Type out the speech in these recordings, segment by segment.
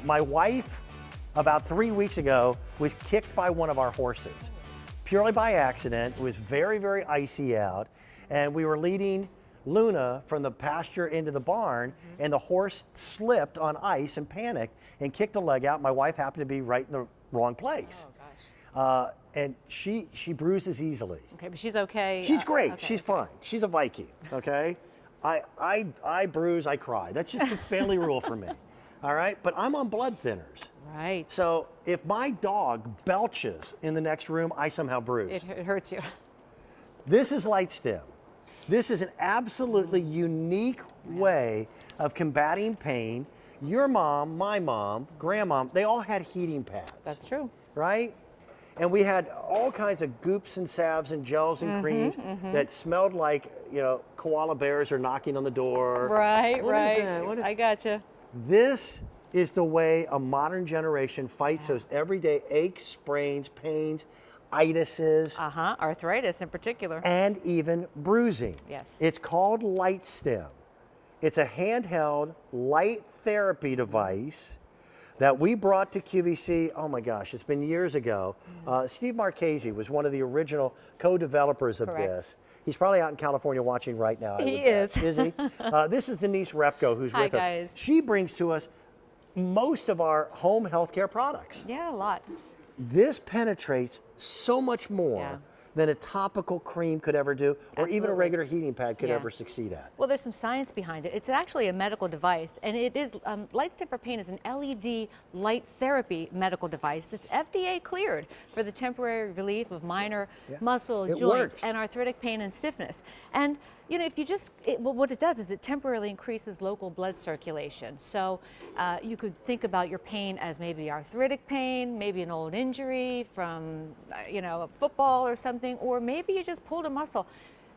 My wife, about 3 weeks ago, was kicked by one of our horses, purely by accident. It was very, very icy out, and we were leading Luna from the pasture into the barn, and the horse slipped on ice and panicked and kicked a leg out. My wife happened to be right in the wrong place. Oh, gosh. And she bruises easily. Okay, but she's okay. She's great. Okay. She's fine. She's a Viking. Okay, I bruise, I cry. That's just a family rule for me. All right, but I'm on blood thinners. Right. So if my dog belches in the next room, I somehow bruise. It hurts you. This is LightStim. This is an absolutely unique way of combating pain. Your mom, my mom, grandma, they all had heating pads. That's true. Right? And we had all kinds of goops and salves and gels and creams that smelled like, koala bears are knocking on the door. Right, What is that? right. I gotcha. This is the way a modern generation fights those everyday aches, sprains, pains, itises, Arthritis in particular. and even bruising. Yes. It's called LightStim. It's a handheld light therapy device that we brought to QVC. Oh my gosh, it's been years ago. Steve Marchese was one of the original co-developers of Correct. this. He's probably out in California watching right now. I He would guess. is. Is he? This is Denise Repko, who's Hi, with guys. us. She brings to us most of our home healthcare products. Yeah, a lot. This penetrates so much more Yeah. than a topical cream could ever do, or even a Absolutely. regular heating pad could Yeah. ever succeed at. Well, there's some science behind it. It's actually a medical device, and it is LightStim for Pain is an LED light therapy medical device that's FDA cleared for the temporary relief of minor muscle, It joint, works. and arthritic pain and stiffness. And if you just, what it does is it temporarily increases local blood circulation. So you could think about your pain as maybe arthritic pain, maybe an old injury from, a football or something, or maybe you just pulled a muscle.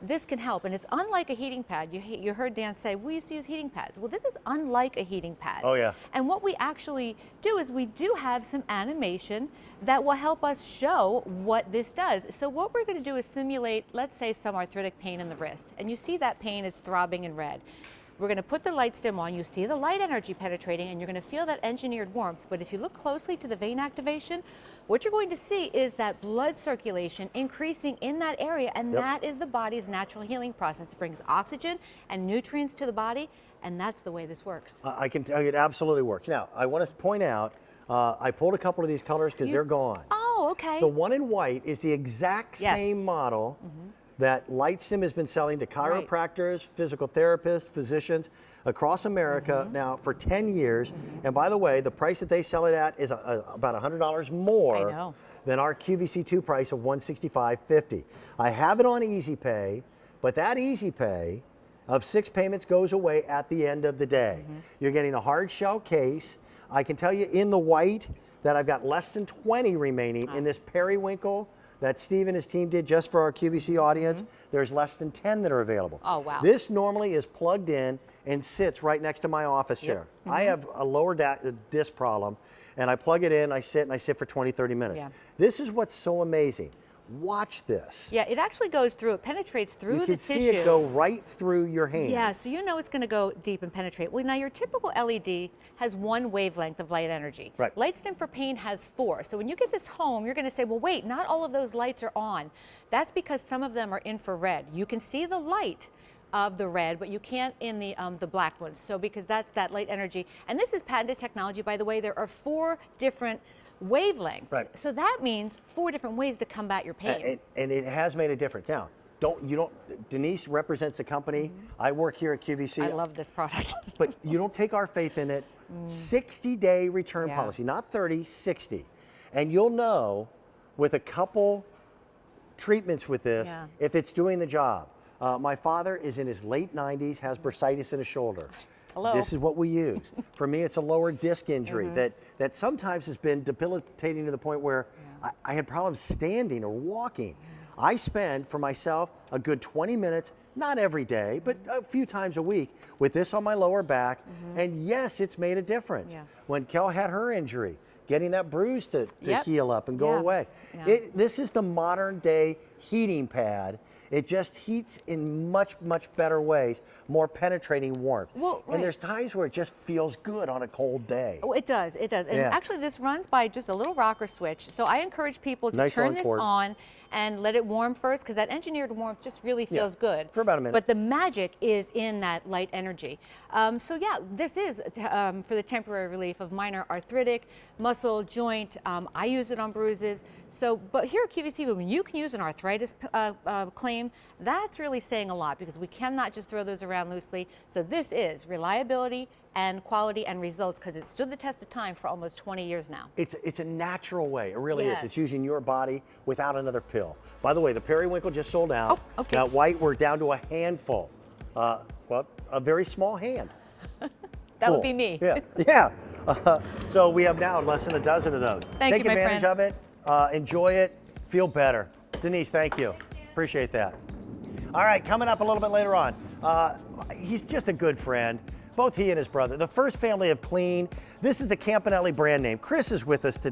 This can help, and it's unlike a heating pad. You heard Dan say, we used to use heating pads. Well, this is unlike a heating pad. Oh, yeah. And what we actually do is we do have some animation that will help us show what this does. So what we're going to do is simulate, let's say, some arthritic pain in the wrist, and you see that pain is throbbing in red. We're going to put the LightStim on. You see the light energy penetrating, and you're going to feel that engineered warmth. But if you look closely to the vein activation, what you're going to see is that blood circulation increasing in that area, and that is the body's natural healing process. It brings oxygen and nutrients to the body, and that's the way this works. I can tell you it absolutely works. Now, I want to point out, I pulled a couple of these colors because they're gone. Oh, okay. The one in white is the exact same model that LightStim has been selling to chiropractors, physical therapists, physicians across America now for 10 years. And by the way, the price that they sell it at is about $100 more than our QVC2 price of $165.50. I have it on Easy Pay, but that Easy Pay of 6 payments goes away at the end of the day. You're getting a hard shell case. I can tell you in the white that I've got less than 20 remaining in this periwinkle that Steve and his team did just for our QVC audience. There's less than 10 that are available. Oh, wow. This normally is plugged in and sits right next to my office chair. I have a lower disc problem, and I plug it in, I sit for 20, 30 minutes. This is what's so amazing. Watch this. Yeah, it actually goes through, it penetrates through the tissue. You can see it go right through your hand. Yeah, so you know it's going to go deep and penetrate. Well, now your typical LED has one wavelength of light energy. Right. LightStim for Pain has 4. So when you get this home, you're going to say, well, wait, not all of those lights are on. That's because some of them are infrared. You can see the light of the red, but you can't in the black ones. So because that's that light energy. And this is patented technology, by the way. There are 4 different wavelengths. Right. So that means 4 different ways to combat your pain. And it has made a difference. Now, Denise represents the company. I work here at QVC. I love this product. But you don't take our faith in it. 60-day return policy, not 30, 60. And you'll know with a couple treatments with this if it's doing the job. My father is in his late 90s, has bursitis in his shoulder. Hello. This is what we use. For me, it's a lower disc injury that sometimes has been debilitating to the point where I had problems standing or walking. I spend, for myself, a good 20 minutes, not every day, but a few times a week, with this on my lower back. And yes, it's made a difference. When Kel had her injury, getting that bruise to heal up and go away. This is the modern day heating pad. It just heats in much, much better ways, more penetrating warmth. Well, right. And there's times where it just feels good on a cold day. Oh, it does, it does. And actually this runs by just a little rocker switch. So I encourage people to turn this on and let it warm first, because that engineered warmth just really feels good. For about a minute. But the magic is in that light energy. So yeah, this is for the temporary relief of minor arthritic, muscle, joint. I use it on bruises. So, but here at QVC, when you can use an arthritis claim, that's really saying a lot, because we cannot just throw those around loosely. So this is reliability and quality and results, because it stood the test of time for almost 20 years now. It's a natural way. It really is. It's using your body without another pill. By the way, the periwinkle just sold out. Oh, okay. Now white, we're down to a handful. Well, a very small hand. That would be me. Yeah, yeah. So we have now less than a dozen of those. Thank you, my friend. Take advantage of it. Enjoy it. Feel better. Denise, thank you. Appreciate that. All right, coming up a little bit later on. He's just a good friend. Both he and his brother. The first family of clean. This is the Campanelli brand name. Chris is with us today.